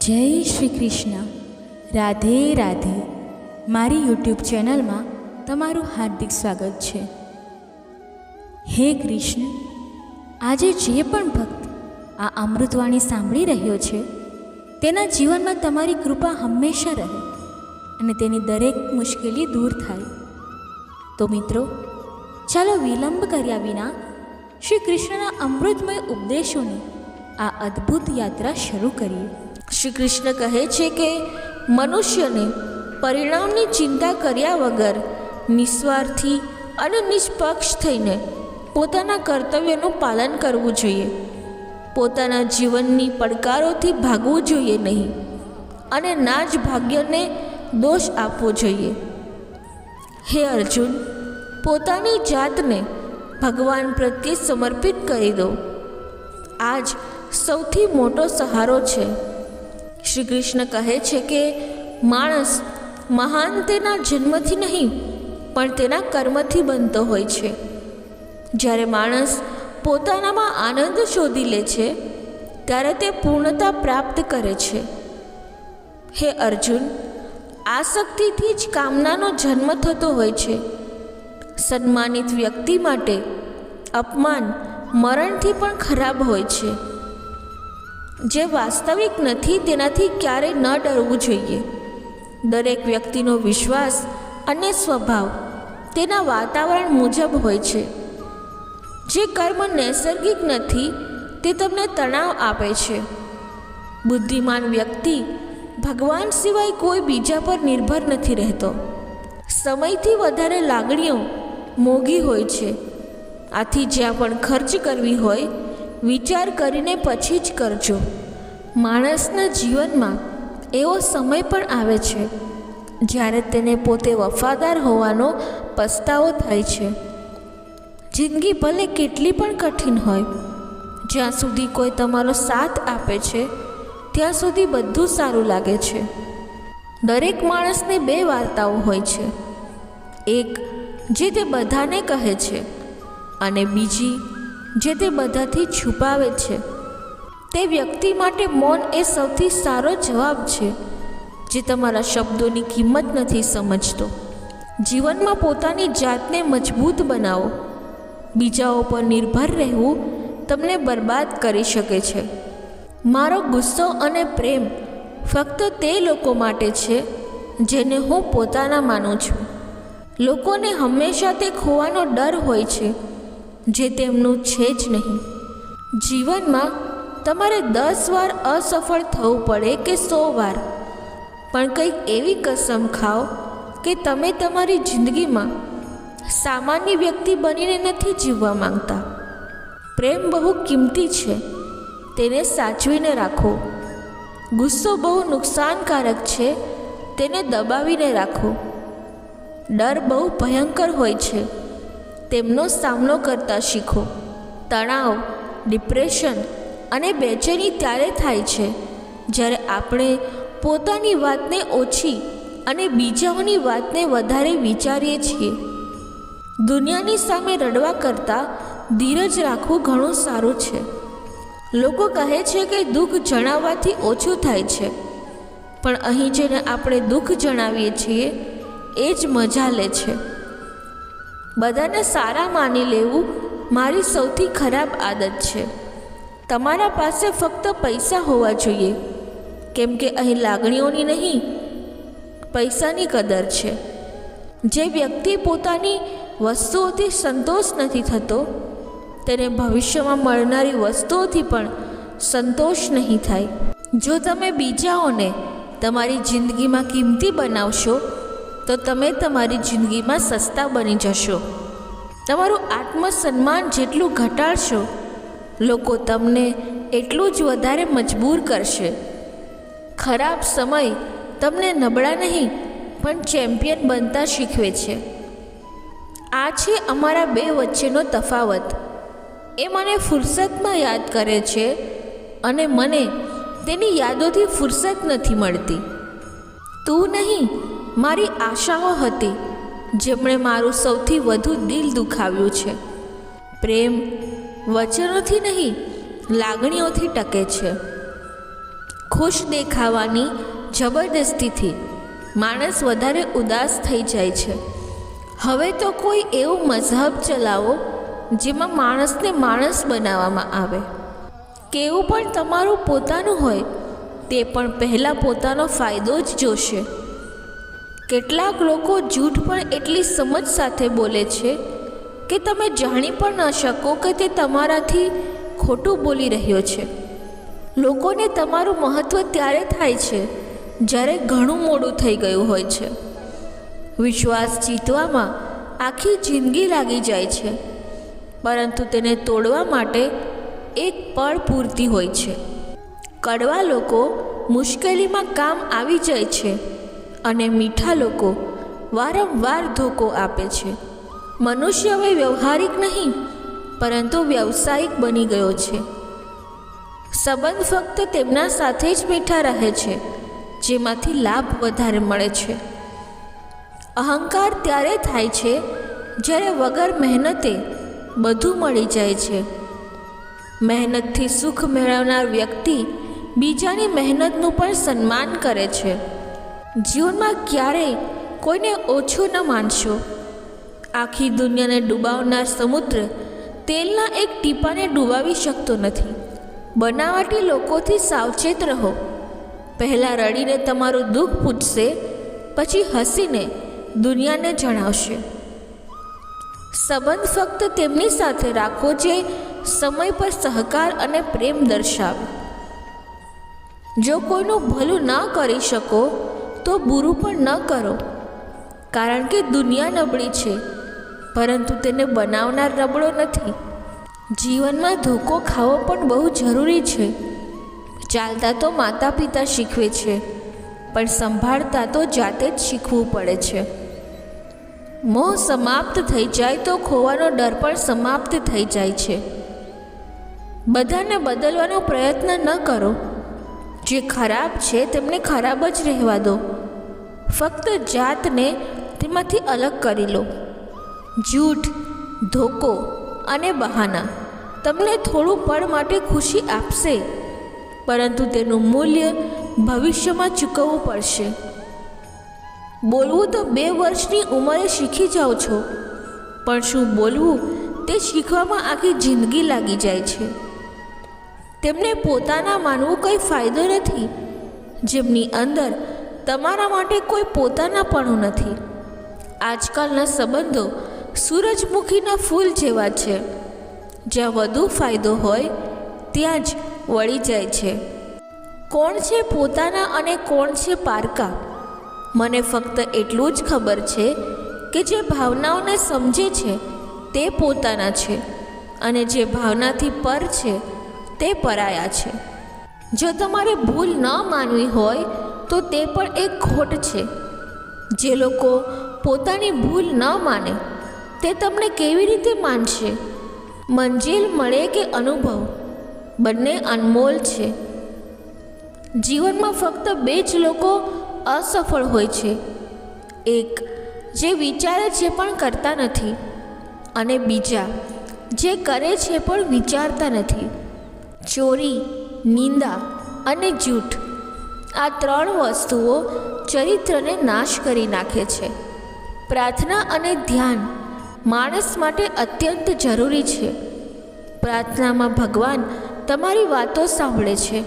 જય શ્રી કૃષ્ણ. રાધે રાધે. મારી યુટ્યુબ ચેનલમાં તમારું હાર્દિક સ્વાગત છે. હે કૃષ્ણ, આજે જે પણ ભક્ત આ અમૃતવાણી સાંભળી રહ્યો છે તેના જીવનમાં તમારી કૃપા હંમેશા રહે અને તેની દરેક મુશ્કેલી દૂર થાય. તો મિત્રો, ચાલો વિલંબ કર્યા વિના શ્રી કૃષ્ણના અમૃતમય ઉપદેશોની આ અદ્ભુત યાત્રા શરૂ કરીએ. શ્રી કૃષ્ણ કહે છે કે મનુષ્યને પરિણામની ચિંતા કર્યા વગર નિસ્વાર્થી અને નિષ્પક્ષ થઈને પોતાના કર્તવ્યનું પાલન કરવું જોઈએ. પોતાના જીવનની પડકારોથી ભાગવું જોઈએ નહીં અને ના જ ભાગ્યને દોષ આપવો જોઈએ. હે અર્જુન, પોતાની જાતને ભગવાન પ્રત્યે સમર્પિત કરી દો. આ જ સૌથી મોટો સહારો છે. શ્રી કૃષ્ણ કહે છે કે માણસ મહાન તેના જન્મથી નહીં પણ તેના કર્મથી બનતો હોય છે. જ્યારે માણસ પોતાનામાં આનંદ શોધી લે છે ત્યારે તે પૂર્ણતા પ્રાપ્ત કરે છે. હે અર્જુન, આસક્તિથી જ કામનાનો જન્મ થતો હોય છે. સન્માનિત વ્યક્તિ માટે અપમાન મરણથી પણ ખરાબ હોય છે. જે વાસ્તવિક નથી તેનાથી ક્યારેય ન ડરવું જોઈએ. દરેક વ્યક્તિનો વિશ્વાસ અને સ્વભાવ તેના વાતાવરણ મુજબ હોય છે. જે કર્મ નૈસર્ગિક નથી તે તમને તણાવ આપે છે. બુદ્ધિમાન વ્યક્તિ ભગવાન સિવાય કોઈ બીજા પર નિર્ભર નથી રહેતો. સમયથી વધારે લાગણીઓ મોંઘી હોય છે. આથી જ્યાં પણ ખર્ચ કરવી હોય વિચાર કરીને પછી જ કરજો. માણસના જીવનમાં એવો સમય પણ આવે છે જ્યારે તેને પોતે વફાદાર હોવાનો પસ્તાવો થાય છે. જિંદગી ભલે કેટલી પણ કઠિન હોય, જ્યાં સુધી કોઈ તમારો સાથ આપે છે ત્યાં સુધી બધું સારું લાગે છે. દરેક માણસને બે વાર્તાઓ હોય છે. એક જે તે બધાને કહે છે અને બીજી જે તે બધાથી છુપાવે છે. તે વ્યક્તિ માટે મૌન એ સૌથી સારો જવાબ છે જે તમારા શબ્દોની કિંમત નથી સમજતો. જીવનમાં પોતાની જાતને મજબૂત બનાવો. બીજાઓ પર નિર્ભર રહેવું તમને બરબાદ કરી શકે છે. મારો ગુસ્સો અને પ્રેમ ફક્ત તે લોકો માટે છે જેને હું પોતાના માનું છું. લોકોને હંમેશા તે ખોવાનો ડર હોય છે જે તેમનું છે જ નહીં. જીવનમાં તમારે 10 વાર અસફળ થવું પડે કે 100 વાર, પણ કંઈક એવી કસમ ખાઓ કે તમે તમારી જિંદગીમાં સામાન્ય વ્યક્તિ બનીને નથી જીવવા માંગતા. પ્રેમ બહુ કિંમતી છે, તેને સાચવીને રાખો. ગુસ્સો બહુ નુકસાનકારક છે, તેને દબાવીને રાખો. ડર બહુ ભયંકર હોય છે, તેમનો સામનો કરતા શીખો. તણાવ, ડિપ્રેશન અને બેચેની ત્યારે થાય છે જ્યારે આપણે પોતાની વાતને ઓછી અને બીજાઓની વાતને વધારે વિચારીએ છીએ. દુનિયાની સામે રડવા કરતાં ધીરજ રાખવું ઘણું સારું છે. લોકો કહે છે કે દુઃખ જણાવવાથી ઓછું થાય છે, પણ અહીં જેને આપણે દુઃખ જણાવીએ છીએ એ જ મજા લે છે. બધાને સારા માની લેવું મારી સૌથી ખરાબ આદત છે. તમારા પાસે ફક્ત પૈસા હોવા જોઈએ, કેમ કે અહીં લાગણીઓની નહીં પૈસાની કદર છે. જે વ્યક્તિ પોતાની વસ્તુઓથી સંતોષ નથી થતો તેને ભવિષ્યમાં મળનારી વસ્તુઓથી પણ સંતોષ નહીં થાય. જો તમે બીજાઓને તમારી જિંદગીમાં કિંમતી બનાવશો તો તમે તમારી જિંદગીમાં સસ્તા બની જશો. તમારું આત્મસન્માન જેટલું ઘટાડશો, લોકો તમને એટલું જ વધારે મજબૂર કરશે. ખરાબ સમય તમને નબળા નહીં પણ ચેમ્પિયન બનતા શીખવે છે. આ છે અમારા બે વચ્ચેનો તફાવત. એ મને ફુરસતમાં યાદ કરે છે અને મને તેની યાદોથી ફુરસત નથી મળતી. તું નહીં, મારી આશાઓ હતી જેમણે મારું સૌથી વધુ દિલ દુખાવ્યું છે. પ્રેમ વચનોથી નહીં લાગણીઓથી ટકે છે. ખુશ દેખાવાની જબરદસ્તીથી માણસ વધારે ઉદાસ થઈ જાય છે. હવે તો કોઈ એવું મઝહબ ચલાવો જેમાં માણસને માણસ બનાવવામાં આવે. કેવું પણ તમારું પોતાનું હોય તે પણ પહેલાં પોતાનો ફાયદો જ જોશે. કેટલાક લોકો જૂઠ પણ એટલી સમજ સાથે બોલે છે કે તમે જાણી પણ ન શકો કે તે તમારાથી ખોટું બોલી રહ્યો છે. લોકોને તમારું મહત્ત્વ ત્યારે થાય છે જ્યારે ઘણું મોડું થઈ ગયું હોય છે. વિશ્વાસ જીતવામાં આખી જિંદગી લાગી જાય છે, પરંતુ તેને તોડવા માટે એક પળ પૂરતી હોય છે. કડવા લોકો મુશ્કેલીમાં કામ આવી જાય છે અને મીઠા લોકો વારંવાર ધોકો આપે છે. મનુષ્ય હવે વ્યવહારિક નહીં પરંતુ વ્યવસાયિક બની ગયો છે. સંબંધ ફક્ત તેમના સાથે જ મીઠા રહે છે જેમાંથી લાભ વધારે મળે છે. અહંકાર ત્યારે થાય છે જ્યારે વગર મહેનતે બધું મળી જાય છે. મહેનતથી સુખ મેળવનાર વ્યક્તિ બીજાની મહેનતનું પણ સન્માન કરે છે. જીવનમાં ક્યારેય કોઈને ઓછું ન માનશો. આખી દુનિયાને ડૂબાવનાર સમુદ્ર તેલના એક ટીપાને ડૂબાવી શકતો નથી. બનાવટી લોકોથી સાવચેત રહો. પહેલાં રડીને તમારું દુઃખ પૂછશે, પછી હસીને દુનિયાને જણાવશે. સંબંધ ફક્ત તેમની સાથે રાખો જે સમય પર સહકાર અને પ્રેમ દર્શાવે. જો કોઈનું ભલું ન કરી શકો તો બુરું પણ ન કરો, કારણ કે દુનિયા નબળી છે પરંતુ તેને બનાવનાર નબળો નથી. જીવનમાં ધોકો ખાવો પણ બહુ જરૂરી છે. ચાલતા તો માતા પિતા શીખવે છે, પણ સંભાળતા તો જાતે જ શીખવું પડે છે. મોહ સમાપ્ત થઈ જાય તો ખોવાનો ડર પણ સમાપ્ત થઈ જાય છે. બધાને બદલવાનો પ્રયત્ન ન કરો. જે ખરાબ છે તેમને ખરાબ જ રહેવા દો. ફક્ત જાતને તેમાંથી અલગ કરી લો. જૂઠ, ધોકો અને બહાના તમને થોડું પળ માટે ખુશી આપશે, પરંતુ તેનું મૂલ્ય ભવિષ્યમાં ચૂકવવું પડશે. બોલવું તો 2 વર્ષની ઉંમરે શીખી જાઓ છો, પણ શું બોલવું તે શીખવામાં આખી જિંદગી લાગી જાય છે. તેમને પોતાના માનવું કંઈ ફાયદો નથી જેમની અંદર તમારા માટે કોઈ પોતાનાપણું નથી. આજકાલના સંબંધો સૂરજમુખીના ફૂલ જેવા છે. જ્યાં વધુ ફાયદો હોય ત્યાં જ વળી જાય છે. કોણ છે પોતાના અને કોણ છે પારકા? મને ફક્ત એટલું જ ખબર છે કે જે ભાવનાઓને સમજે છે તે પોતાના છે અને જે ભાવનાથી પર છે તે પરાયા છે. જો તમારે ભૂલ ન માનવી હોય તો તે પણ એક ખોટ છે. જે લોકો પોતાની ભૂલ ન માને તે તમને કેવી રીતે માનશે? મંજિલ મળે કે અનુભવ, બંને અનમોલ છે. જીવનમાં ફક્ત 2 જ લોકો અસફળ હોય છે. એક જે વિચારે છે પણ કરતા નથી, અને બીજા જે કરે છે પણ વિચારતા નથી. ચોરી, નિંદા અને જૂઠ, આ 3 વસ્તુઓ ચરિત્રને નાશ કરી નાખે છે. પ્રાર્થના અને ધ્યાન માણસ માટે અત્યંત જરૂરી છે. પ્રાર્થનામાં ભગવાન તમારી વાતો સાંભળે છે,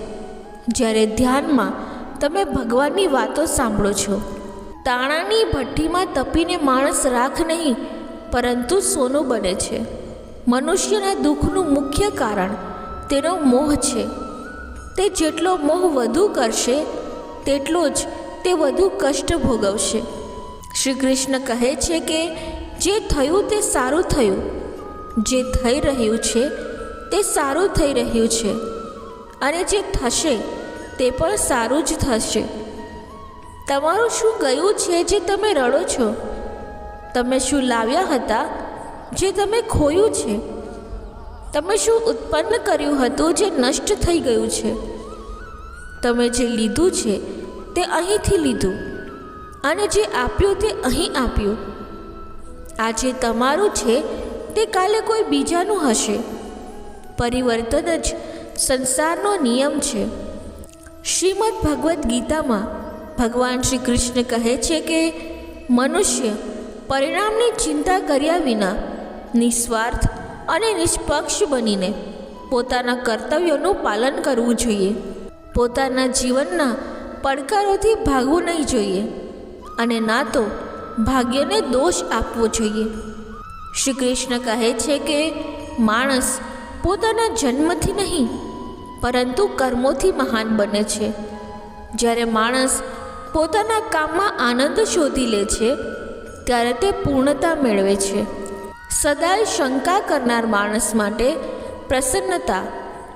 જ્યારે ધ્યાનમાં તમે ભગવાનની વાતો સાંભળો છો. તાણાની ભઠ્ઠીમાં તપીને માણસ રાખ નહીં પરંતુ સોનું બને છે. મનુષ્યના દુઃખનું મુખ્ય કારણ તેનો મોહ છે. તે જેટલો મોહ વધુ કરશે તેટલો જ તે વધુ કષ્ટ ભોગવશે. શ્રી કૃષ્ણ કહે છે કે જે થયું તે સારું થયું, જે થઈ રહ્યું છે તે સારું થઈ રહ્યું છે, અને જે થશે તે પણ સારું જ થશે. તમારું શું ગયું છે જે તમે રડો છો? તમે શું લાવ્યા હતા જે તમે ખોયું છે? તમે શું ઉત્પન્ન કર્યું હતું જે નષ્ટ થઈ ગયું છે? તમે જે લીધું છે તે અહીંથી લીધું, અને જે આપ્યું તે અહીં આપ્યું. આજે તમારું છે તે કાલે કોઈ બીજાનું હશે. પરિવર્તન જ સંસારનો નિયમ છે. શ્રીમદ્ ભગવદ્ ગીતામાં ભગવાન શ્રી કૃષ્ણ કહે છે કે મનુષ્ય પરિણામની ચિંતા કર્યા વિના નિસ્વાર્થ અને નિષ્પક્ષ બનીને પોતાના કર્તવ્યોનું પાલન કરવું જોઈએ. પોતાના જીવનના પડકારોથી ભાગવું નહીં જોઈએ અને ના તો ભાગ્યને દોષ આપવો જોઈએ. શ્રી કૃષ્ણ કહે છે કે માણસ પોતાના જન્મથી નહીં પરંતુ કર્મોથી મહાન બને છે. જ્યારે માણસ પોતાના કામમાં આનંદ શોધી લે છે ત્યારે તે પૂર્ણતા મેળવે છે. સદાય શંકા કરનાર માણસ માટે પ્રસન્નતા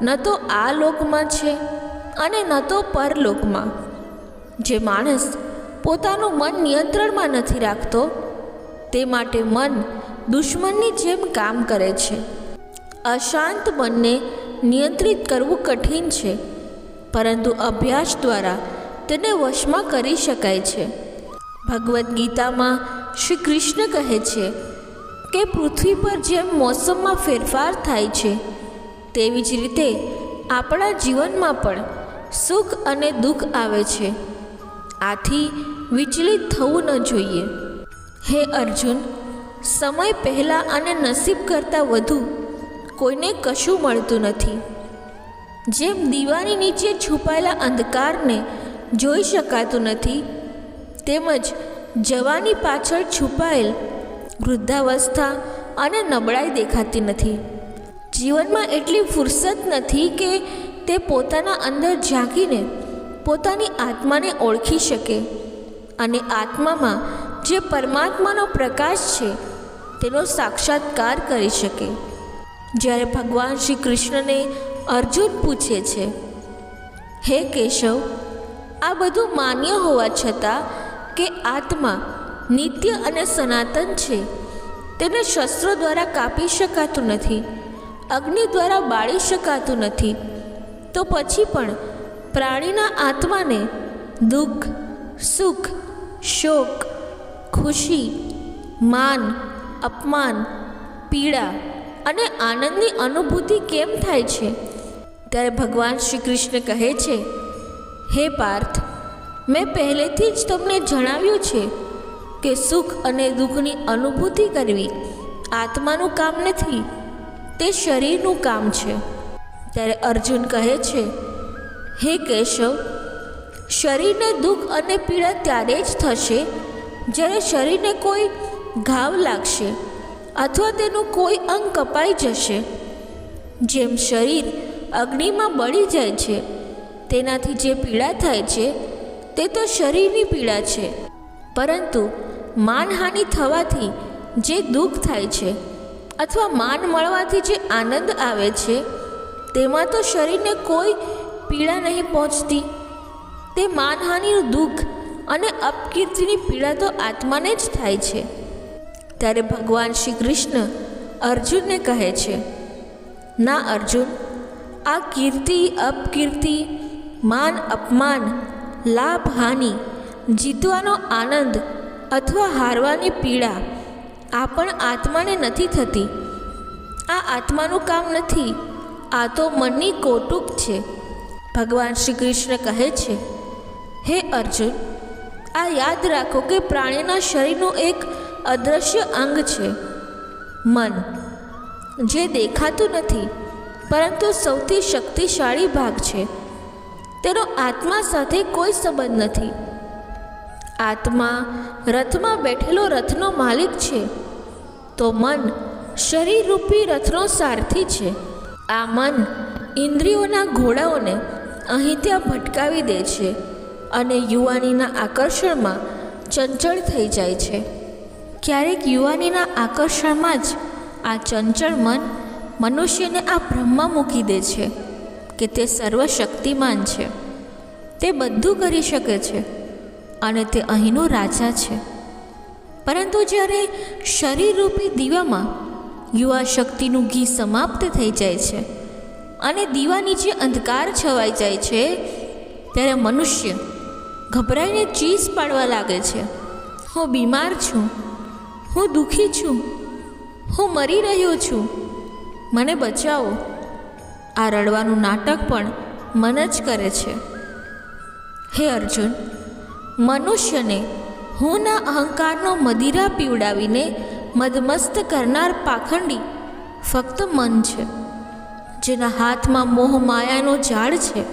ન તો આ લોકમાં છે અને ન તો પરલોકમાં. જે માણસ પોતાનું મન નિયંત્રણમાં નથી રાખતો તે માટે મન દુશ્મનની જેમ કામ કરે છે. અશાંત મનને નિયંત્રિત કરવું કઠિન છે, પરંતુ અભ્યાસ દ્વારા તેને વશમાં કરી શકાય છે. ભગવદ્ ગીતામાં શ્રી કૃષ્ણ કહે છે કે પૃથ્વી પર જેમ મોસમમાં ફેરફાર થાય છે તેવી જ રીતે આપણા જીવનમાં પણ સુખ અને દુઃખ આવે છે. આથી વિચલિત થવું ન જોઈએ. હે અર્જુન, સમય પહેલાં અને નસીબ કરતાં વધુ કોઈને કશું મળતું નથી. જેમ દીવાની નીચે છુપાયેલા અંધકારને જોઈ શકાતું નથી, તેમજ જવાની પાછળ છુપાયેલ વૃદ્ધાવસ્થા અને નબળાઈ દેખાતી નથી. જીવનમાં એટલી ફુરસત નથી કે તે પોતાના અંદર ઝાંકીને પોતાની આત્માને ઓળખી શકે અને આત્મામાં જે પરમાત્માનો પ્રકાશ છે તેનો સાક્ષાત્કાર કરી શકે. જ્યારે ભગવાન શ્રી કૃષ્ણને અર્જુન પૂછે છે, હે કેશવ, આ બધું માન્ય હોવા છતાં કે આત્મા નિત્ય અને સનાતન છે, તેને શસ્ત્રો દ્વારા કાપી શકાતું નથી, અગ્નિ દ્વારા બાળી શકાતું નથી, તો પછી પણ પ્રાણીના આત્માને દુઃખ, સુખ, શોક, ખુશી, માન, અપમાન, પીડા અને આનંદની અનુભૂતિ કેમ થાય છે? ત્યારે ભગવાન શ્રી કૃષ્ણ કહે છે, હે પાર્થ, મેં પહેલેથી જ તમને જણાવ્યું છે કે સુખ અને દુઃખની અનુભૂતિ કરવી આત્માનું કામ નથી, તે શરીરનું કામ છે. ત્યારે અર્જુન કહે છે, હે કેશવ, શરીરને દુઃખ અને પીડા ત્યારે જ થશે જ્યારે શરીરને કોઈ ઘાવ લાગશે અથવા તેનું કોઈ અંગ કપાઈ જશે. જેમ શરીર અગ્નિમાં બળી જાય છે તેનાથી જે પીડા થાય છે તે તો શરીરની પીડા છે, પરંતુ માનહાનિ થવાથી જે દુઃખ થાય છે અથવા માન મળવાથી જે આનંદ આવે છે તેમાં તો શરીરને કોઈ પીડા નહીં પહોંચતી. તે માનહાનિનું દુઃખ અને અપકીર્તિની પીડા તો આત્માને જ થાય છે. ત્યારે ભગવાન શ્રી કૃષ્ણ અર્જુનને કહે છે, ના અર્જુન, આ કીર્તિ, અપકીર્તિ, માન, અપમાન, લાભ, હાનિ, જીતવાનો આનંદ અથવા હારવાની પીડા આ પણ આત્માને નથી થતી. આ આત્માનું કામ નથી, આ તો મનની કૌતુક છે. ભગવાન શ્રી કૃષ્ણ કહે છે, હે અર્જુન, આ યાદ રાખો કે પ્રાણીના શરીરનું એક અદૃશ્ય અંગ છે મન, જે દેખાતું નથી પરંતુ સૌથી શક્તિશાળી ભાગ છે. તેનો આત્મા સાથે કોઈ સંબંધ નથી. આત્મા રથમાં બેઠેલો રથનો માલિક છે, તો મન શરીરરૂપી રથનો સારથી છે. આ મન ઇન્દ્રિયોના ઘોડાઓને અહીં ત્યાં ભટકાવી દે છે અને યુવાનીના આકર્ષણમાં ચંચળ થઈ જાય છે. ક્યારેક યુવાનીના આકર્ષણમાં જ આ ચંચળ મન મનુષ્યને આ ભ્રમમાં મૂકી દે છે કે તે સર્વશક્તિમાન છે, તે બધું કરી શકે છે અને તે અહીંનો રાજા છે. પરંતુ જ્યારે શરીરરૂપી દીવામાં યુવા શક્તિનું ઘી સમાપ્ત થઈ જાય છે અને દીવા નીચે અંધકાર છવાઈ જાય છે, ત્યારે મનુષ્ય ગભરાઈને ચીસ પાડવા લાગે છે, હું બીમાર છું, હું દુઃખી છું, હું મરી રહ્યો છું, મને બચાવો. આ રડવાનું નાટક પણ મન જ કરે છે. હે અર્જુન, મનુષ્યને હુંના અહંકારનો મદિરા પીવડાવીને મદમસ્ત કરનાર પાખંડી ફક્ત મન છે, જેના હાથમાં મોહ માયાનો ઝાડ છે,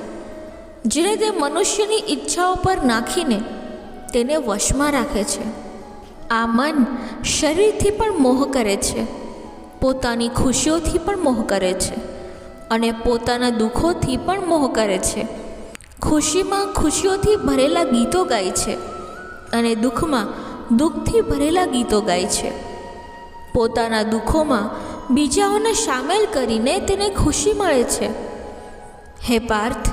જેને તે મનુષ્યની ઈચ્છાઓ પર નાખીને તેને વશમાં રાખે છે. આ મન શરીરથી પણ મોહ કરે છે, પોતાની ખુશીઓથી પણ મોહ કરે છે અને પોતાના દુઃખોથી પણ મોહ કરે છે. ખુશીમાં ખુશીઓથી ભરેલા ગીતો ગાય છે અને દુઃખમાં દુઃખથી ભરેલા ગીતો ગાય છે. પોતાના દુઃખોમાં બીજાઓને સામેલ કરીને તેને ખુશી મળે છે. હે પાર્થ,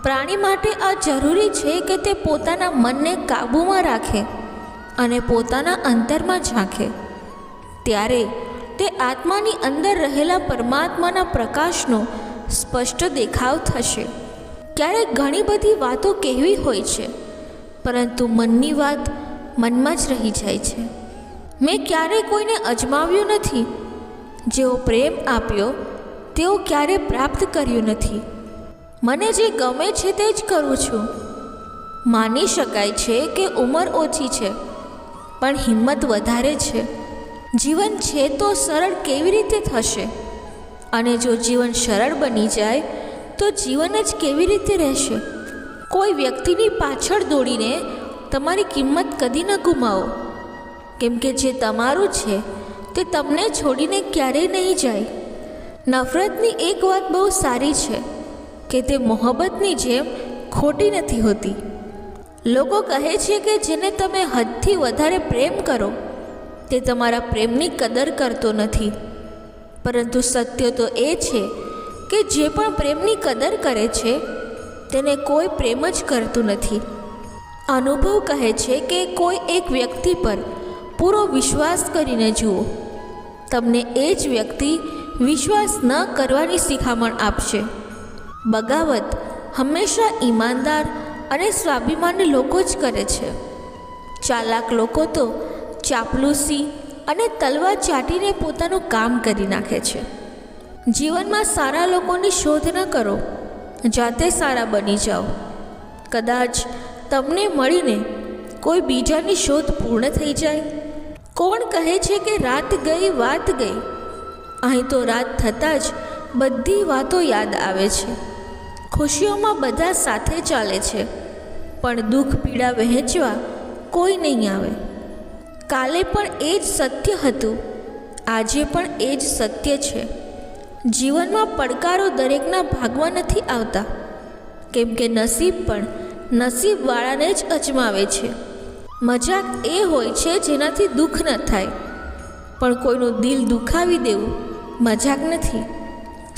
પ્રાણી માટે આ જરૂરી છે કે તે પોતાના મનને કાબૂમાં રાખે અને પોતાના અંતરમાં ઝાંખે. ત્યારે તે આત્માની અંદર રહેલા પરમાત્માના પ્રકાશનો સ્પષ્ટ દેખાવ થશે. ક્યારેક ઘણી બધી વાતો કહેવી હોય છે, પરંતુ મનની વાત મનમાં જ રહી જાય છે. મેં ક્યારેય કોઈને અજમાવ્યું નથી. જેઓ પ્રેમ આપ્યો તેઓ ક્યારે પ્રાપ્ત કર્યું નથી. મને જે ગમે છે તે જ કરું છું. માની શકાય છે કે ઉંમર ઓછી છે, પણ હિંમત વધારે છે. જીવન છે તો સરળ કેવી રીતે થશે? અને જો જીવન સરળ બની જાય તો જીવન જ કેવી રીતે રહેશે? કોઈ વ્યક્તિની પાછળ દોડીને તમારી કિંમત કદી ન ગુમાવો, કેમ કે જે તમારું છે તે તમને છોડીને ક્યારેય નહીં જાય. નફરતની એક વાત બહુ સારી છે કે તે મોહબ્બતની જેમ ખોટી નથી હોતી. લોકો કહે છે કે જેને તમે હદથી વધારે પ્રેમ કરો તે તમારા પ્રેમની કદર કરતો નથી, પરંતુ સત્ય તો એ છે કે જે પણ પ્રેમની કદર કરે છે તેને કોઈ પ્રેમ જ કરતું નથી. અનુભવ કહે છે કે કોઈ એક વ્યક્તિ પર પૂરો વિશ્વાસ કરીને જુઓ, તમને એ જ વ્યક્તિ વિશ્વાસ ન કરવાની શિખામણ આપશે. બગાવત હંમેશા ઈમાનદાર અને સ્વાભિમાની લોકો જ કરે છે. ચાલાક લોકો તો ચાપલૂસી અને તલવાર ચાટીને પોતાનું કામ કરી નાખે છે. જીવનમાં સારા લોકોની શોધ ન કરો, જાતે સારા બની જાઓ. કદાચ તમને મળીને કોઈ બીજાની શોધ પૂર્ણ થઈ જાય. કોણ કહે છે કે રાત ગઈ વાત ગઈ? અહીં તો રાત થતાં જ બધી વાતો યાદ આવે છે. ખુશીઓમાં બધા સાથે ચાલે છે, પણ દુઃખ પીડા વહેંચવા કોઈ નહીં આવે. કાલે પણ એ જ સત્ય હતું, આજે પણ એ જ સત્ય છે. જીવનમાં પડકારો દરેકના ભાગમાં નથી આવતા, કેમ કે નસીબ પણ નસીબવાળાને જ અજમાવે છે. મજાક એ હોય છે જેનાથી દુઃખ ન થાય, પણ કોઈનું દિલ દુખાવી દેવું મજાક નથી.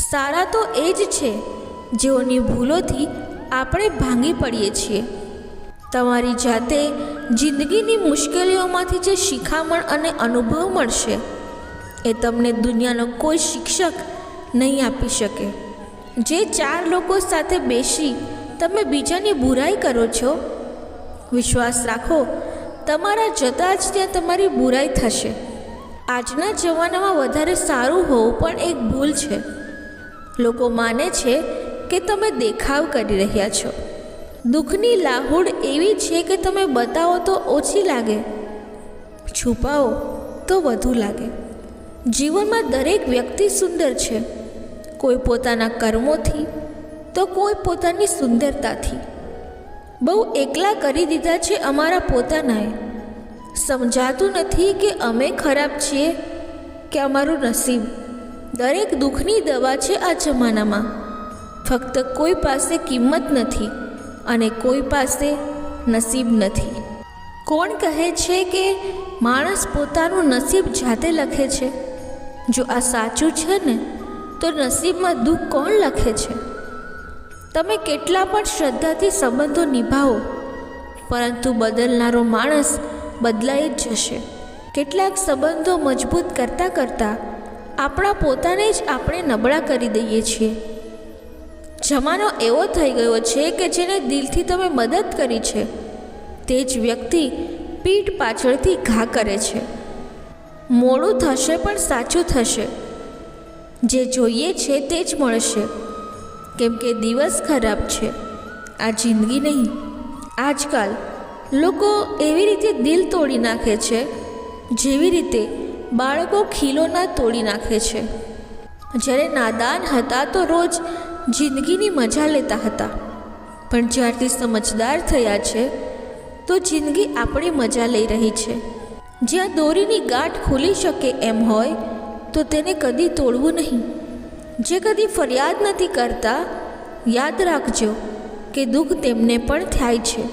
સારા તો એ જ છે જેઓની ભૂલોથી આપણે ભાંગી પડીએ છીએ. તમારી જાતે જિંદગીની મુશ્કેલીઓમાંથી જે શિખામણ અને અનુભવ મળશે એ તમને દુનિયાનો કોઈ શિક્ષક નહીં આપી શકે. જે 4 લોકો સાથે બેસી તમે બીજાની બુરાઈ કરો છો, વિશ્વાસ રાખો તમારા જતાં જ ત્યાં તમારી બુરાઈ થશે. આજના જમાનામાં વધારે સારું હોવું પણ એક ભૂલ છે. લોકો માને છે કે તમે દેખાવ કરી રહ્યા છો. દુઃખની લાહુડ એવી છે કે તમે બતાવો તો ઓછી લાગે, છુપાવો તો વધુ લાગે. જીવનમાં દરેક વ્યક્તિ સુંદર છે, કોઈ પોતાના કર્મોથી તો કોઈ પોતાની સુંદરતાથી. બહુ એકલા કરી દીધા છે અમારા પોતાનાએ. સમજાતું નથી કે અમે ખરાબ છીએ કે અમારું નસીબ. દરેક દુઃખની દવા છે આ જમાનામાં. ફક્ત કોઈ પાસે કિંમત નથી અને કોઈ પાસે નસીબ નથી. કોણ કહે છે કે માણસ પોતાનું નસીબ જાતે લખે છે? જો આ સાચું છે ને, તો નસીબમાં દુઃખ કોણ લખે છે? તમે કેટલા પણ શ્રદ્ધાથી સંબંધો નિભાવો, પરંતુ બદલનારો માણસ બદલાઈ જ જશે. કેટલાક સંબંધો મજબૂત કરતાં કરતાં આપણા પોતાને જ આપણે નબળા કરી દઈએ છીએ. જમાનો એવો થઈ ગયો છે કે જેને દિલથી તમે મદદ કરી છે તે જ વ્યક્તિ પીઠ પાછળથી ઘા કરે છે. મોડું થશે પણ સાચું થશે. જે જોઈએ છે તે જ મળશે, કેમ કે દિવસ ખરાબ છે, આ જિંદગી નહીં. આજકાલ લોકો એવી રીતે દિલ તોડી નાખે છે જેવી રીતે બાળકો ખીલોના તોડી નાખે છે. જ્યારે નાદાન હતા તો રોજ જિંદગીની મજા લેતા હતા, પણ જ્યારથી સમજદાર થયા છે તો જિંદગી આપણી મજા લઈ રહી છે. જ્યાં દોરીની ગાંઠ ખુલી શકે એમ હોય તો તેને કદી તોડવું નહીં. જે કદી ફરિયાદ નથી કરતા, યાદ રાખજો કે દુઃખ તેમને પણ થાય છે.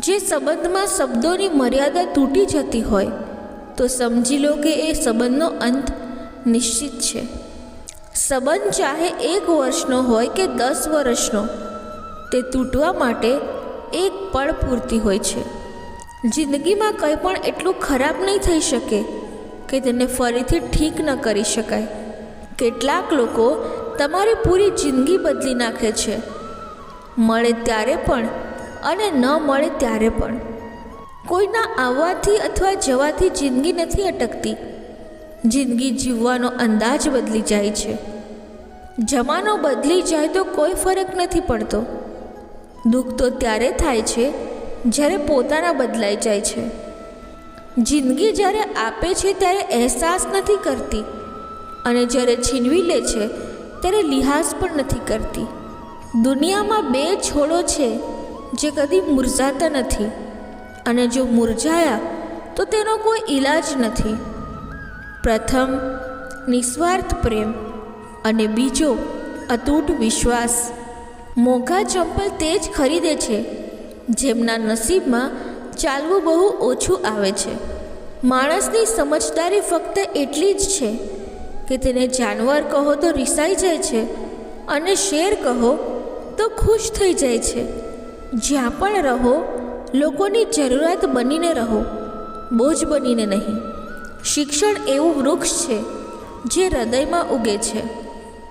જે સંબંધમાં શબ્દોની મર્યાદા તૂટી જતી હોય તો સમજી લો કે એ સંબંધનો અંત નિશ્ચિત છે. સંબંધ ચાહે 1 વર્ષનો હોય કે 10 વર્ષનો, તે તૂટવા માટે એક પળ પૂરતી હોય છે. જિંદગીમાં કંઈ પણ એટલું ખરાબ નહીં થઈ શકે કે તેને ફરીથી ઠીક ન કરી શકાય. કેટલાક લોકો તમારી પૂરી જિંદગી બદલી નાખે છે, મળે ત્યારે પણ અને ન મળે ત્યારે પણ. કોઈના આવવાથી અથવા જવાથી જિંદગી નથી અટકતી. જિંદગી જીવવાનો અંદાજ બદલી જાય છે. જમાનો બદલી જાય તો કોઈ ફરક નથી પડતો. દુઃખ તો ત્યારે થાય છે જ્યારે પોતાના બદલાઈ જાય છે. જિંદગી જ્યારે આપે છે ત્યારે અહેસાસ નથી કરતી, અને જ્યારે છીનવી લે છે ત્યારે લિહાઝ પણ નથી કરતી. દુનિયામાં 2 છોડો છે જે કદી મુરઝાતા નથી, અને જો મુરઝાયા તો તેનો કોઈ ઈલાજ નથી. પ્રથમ નિસ્વાર્થ પ્રેમ અને બીજો અતૂટ વિશ્વાસ. મોંઘા ચંપલ તે જ ખરીદે છે જેમના નસીબમાં ચાલવું બહુ ઓછું આવે છે. માણસની સમજદારી ફક્ત એટલી જ છે કે તેને જાનવર કહો તો રિસાઈ જાય છે અને શેર કહો તો ખુશ થઈ જાય છે. જ્યાં પણ રહો, લોકોની જરૂરિયાત બનીને રહો, બોજ બનીને નહીં. શિક્ષણ એવું વૃક્ષ છે જે હૃદયમાં ઉગે છે,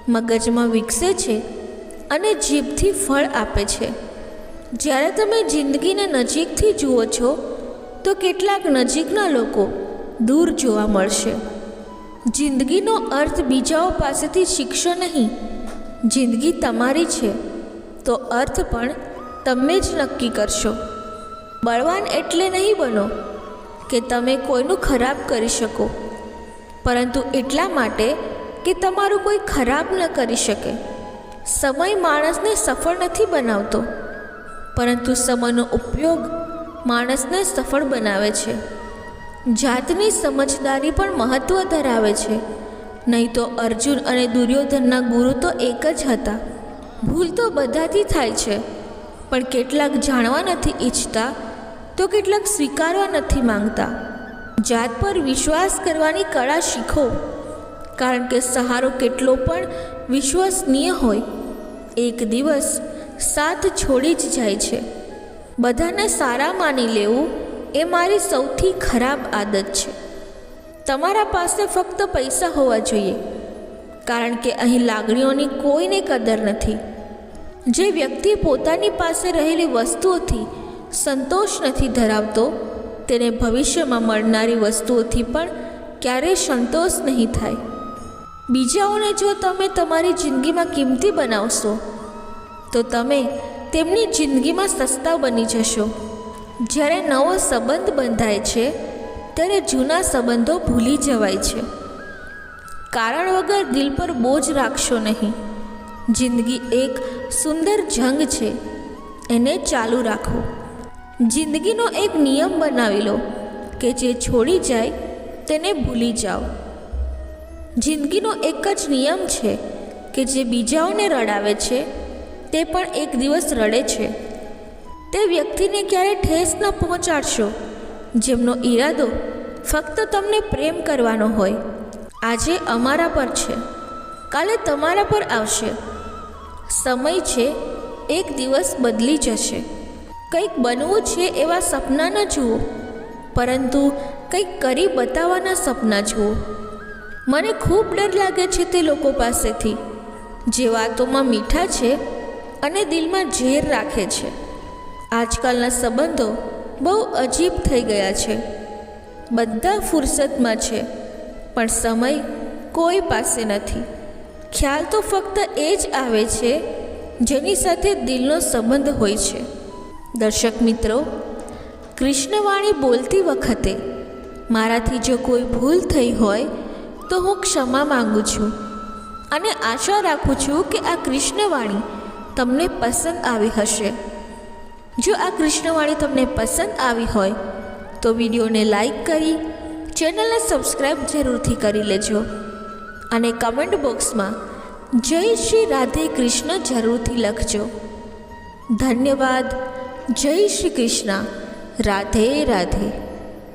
મગજમાં વિકસે છે અને જીભથી ફળ આપે છે. જ્યારે તમે જિંદગીને નજીકથી જુઓ છો તો કેટલાક નજીકના લોકો દૂર જોવા મળશે. જિંદગીનો અર્થ બીજાઓ પાસેથી શીખશો નહીં. જિંદગી તમારી છે તો અર્થ પણ તમે જ નક્કી કરશો. બળવાન એટલે નહીં બનો કે તમે કોઈનું ખરાબ કરી શકો, પરંતુ એટલા માટે કે તમારું કોઈ ખરાબ ન કરી શકે. સમય માણસને સફળ નથી બનાવતો, પરંતુ સમયનો ઉપયોગ માણસને સફળ બનાવે છે. જાતની સમજદારી પણ મહત્ત્વ ધરાવે છે, નહીં તો અર્જુન અને દુર્યોધનના ગુરુ તો એક જ હતા. ભૂલ તો બધાથી થાય છે, પણ કેટલાક જાણવા નથી ઈચ્છતા તો કેટલાક સ્વીકારવા નથી માંગતા. જાત પર વિશ્વાસ કરવાની કળા શીખો, કારણ કે સહારો કેટલો પણ વિશ્વસનીય હોય, એક દિવસ સાથ છોડી જ જાય છે. બધાને સારા માની લેવું એ મારી સૌથી ખરાબ આદત છે. તમારા પાસે ફક્ત પૈસા હોવા જોઈએ, કારણ કે અહીં લાગણીઓની કોઈને કદર નથી. જે વ્યક્તિ પોતાની પાસે રહેલી વસ્તુઓથી સંતોષ નથી ધરાવતો, તેને ભવિષ્યમાં મળનારી વસ્તુઓથી પણ ક્યારેય સંતોષ નહીં થાય. બીજાઓને જો તમે તમારી જિંદગીમાં કિંમતી બનાવશો તો તમે તેમની જિંદગીમાં સસ્તા બની જશો. જ્યારે નવો સંબંધ બંધાય છે ત્યારે જૂના સંબંધો ભૂલી જવાય છે. કારણ વગર દિલ પર બોજ રાખશો નહીં. જિંદગી એક સુંદર જંગ છે, એને ચાલુ રાખો. જિંદગીનો એક નિયમ બનાવી લો કે જે છોડી જાય તેને ભૂલી જાઓ. જિંદગીનો એક જ નિયમ છે કે જે બીજાઓને રડાવે છે તે પણ એક દિવસ રડે છે. તે વ્યક્તિને ક્યારે ઠેસ ન પહોંચાડશો જેમનો ઈરાદો ફક્ત તમને પ્રેમ કરવાનો હોય. આજે અમારા પર છે, કાલે તમારા પર આવશે. સમય છે, એક દિવસ બદલી જશે. કંઈક બનવું છે એવા સપના ન જુઓ, પરંતુ કંઈક કરી બતાવવાના સપના જુઓ. મને ખૂબ ડર લાગે છે તે લોકો પાસેથી જે વાતોમાં મીઠા છે અને દિલમાં ઝેર રાખે છે. આજકાલના સંબંધો બહુ અજીબ થઈ ગયા છે. બધા ફુરસતમાં છે, પણ સમય કોઈ પાસે નથી. ખ્યાલ તો ફક્ત એ જ આવે છે જેની સાથે દિલનો સંબંધ હોય છે. દર્શક મિત્રો, કૃષ્ણવાણી બોલતી વખતે મારાથી જો કોઈ ભૂલ થઈ હોય તો હું ક્ષમા માંગુ છું અને આશા રાખું છું કે આ કૃષ્ણવાણી તમને પસંદ આવી હશે. જો આ કૃષ્ણવાણી તમને પસંદ આવી હોય તો વિડીયોને લાઈક કરી ચેનલને સબસ્ક્રાઈબ જરૂરથી કરી લેજો અને કમેન્ટ બોક્સમાં જય શ્રી રાધે કૃષ્ણ જરૂરથી લખજો. ધન્યવાદ. જય શ્રી કૃષ્ણ. રાધે રાધે.